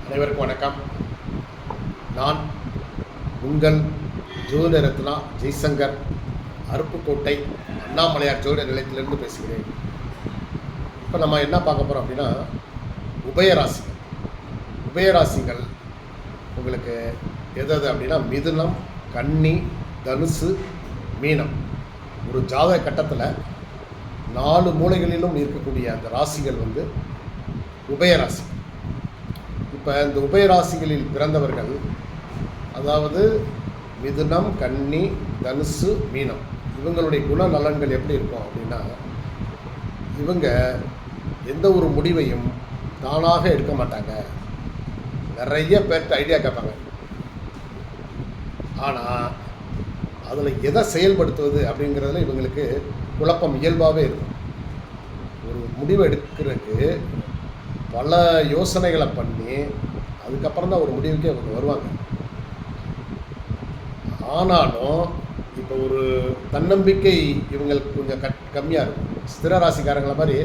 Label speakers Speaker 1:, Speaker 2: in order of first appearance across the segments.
Speaker 1: அனைவருக்கும் வணக்கம். நான் உங்கள் ஜோதிட ரத்னா ஜெய்சங்கர், அருப்புக்கோட்டை அண்ணாமலையார் ஜோதிட நிலையத்திலிருந்து பேசுகிறேன். இப்போ நம்ம என்ன பார்க்க போகிறோம் அப்படின்னா, உபயராசிகள் உங்களுக்கு எது அப்படின்னா மிதுனம், கன்னி, தனுசு, மீனம். ஒரு ஜாதக கட்டத்தில் 4 மூலைகளிலும் இருக்கக்கூடிய அந்த ராசிகள் உபயராசி. இப்போ இந்த உபயராசிகளில் பிறந்தவர்கள், அதாவது மிதுனம், கன்னி, தனுசு, மீனம், இவங்களுடைய குணநலன்கள் எப்படி இருக்கும் அப்படின்னா, இவங்க எந்த ஒரு முடிவையும் தானாக எடுக்க மாட்டாங்க. நிறைய பேர்கிட்ட ஐடியா கேட்பாங்க. ஆனால் அதில் எதை செயல்படுத்துவது அப்படிங்கிறதுல இவங்களுக்கு குழப்பம் இயல்பாகவே இருக்கும். ஒரு முடிவு எடுக்கிறதுக்கு பல யோசனைகளை பண்ணி அதுக்கப்புறம் தான் ஒரு முடிவுக்கே அவங்க வருவாங்க. ஆனாலும் இப்போ ஒரு தன்னம்பிக்கை இவங்களுக்கு கொஞ்சம் கம்மியாக இருக்கும். ஸ்திர ராசிக்காரங்களை மாதிரி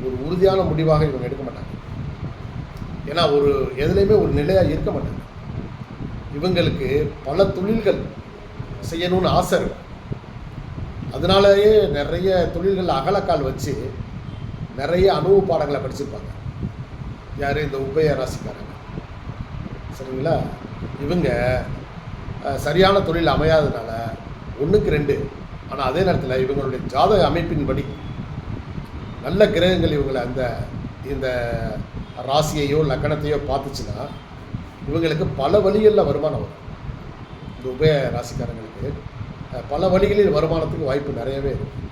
Speaker 1: ஒரு உறுதியான முடிவாக இவங்க எடுக்க மாட்டாங்க. ஏன்னா ஒரு எதுலேயுமே ஒரு நிலையாக இருக்க மாட்டாங்க. இவங்களுக்கு பல தொழில்கள் செய்யணும்னு ஆசை இருக்கும். அதனாலேயே நிறைய தொழில்கள் அகலக்கால் வச்சு நிறைய அனுபவ பாடங்களை படிச்சிருப்பாங்க. யார்? இந்த உபய ராசிக்காரங்க. சரிங்களா? இவங்க சரியான தொழில் அமையாததுனால 1க்கு 2, ஆனால் அதே நேரத்தில் இவங்களுடைய ஜாதக அமைப்பின்படி நல்ல கிரகங்கள் இவங்களை இந்த ராசியையோ லக்கணத்தையோ பார்த்துச்சுன்னா இவங்களுக்கு பல வழிகளில் வருமானம் வரும். இந்த உபய ராசிக்காரங்களுக்கு பல வழிகளில் வருமானத்துக்கு வாய்ப்பு நிறையவே இருக்கும்.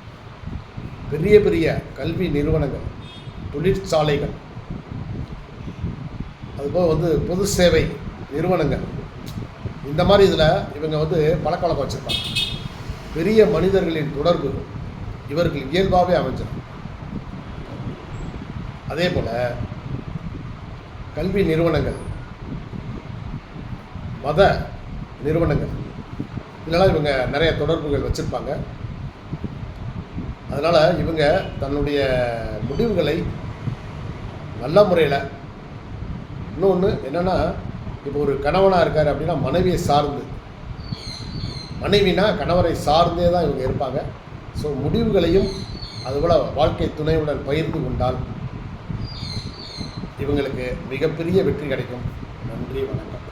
Speaker 1: பெரிய பெரிய கல்வி நிறுவனங்கள், தொழிற்சாலைகள், அதுபோல் பொது சேவை நிறுவனங்கள், இந்த மாதிரி இதில் இவங்க பழக்கவழக்கம் வச்சுருப்பாங்க. பெரிய மனிதர்களின் தொடர்பு இவர்கள் இயல்பாகவே அமைஞ்சிடும். அதே போல் கல்வி நிறுவனங்கள், மத நிறுவனங்கள், இதெல்லாம் இவங்க நிறைய தொடர்புகள் வச்சுருப்பாங்க. அதனால் இவங்க தன்னுடைய முடிவுகளை நல்ல முறையில், இன்னொன்று என்னென்னா, இப்போ ஒரு கணவனாக இருக்கார் அப்படின்னா மனைவியை சார்ந்து, மனைவினா கணவரை சார்ந்தே தான் இவங்க இருப்பாங்க. ஸோ முடிவுகளையும் அதுபோல் வாழ்க்கை துணையுடன் பகிர்ந்து கொண்டால் இவங்களுக்கு மிகப்பெரிய வெற்றி கிடைக்கும். நன்றி, வணக்கம்.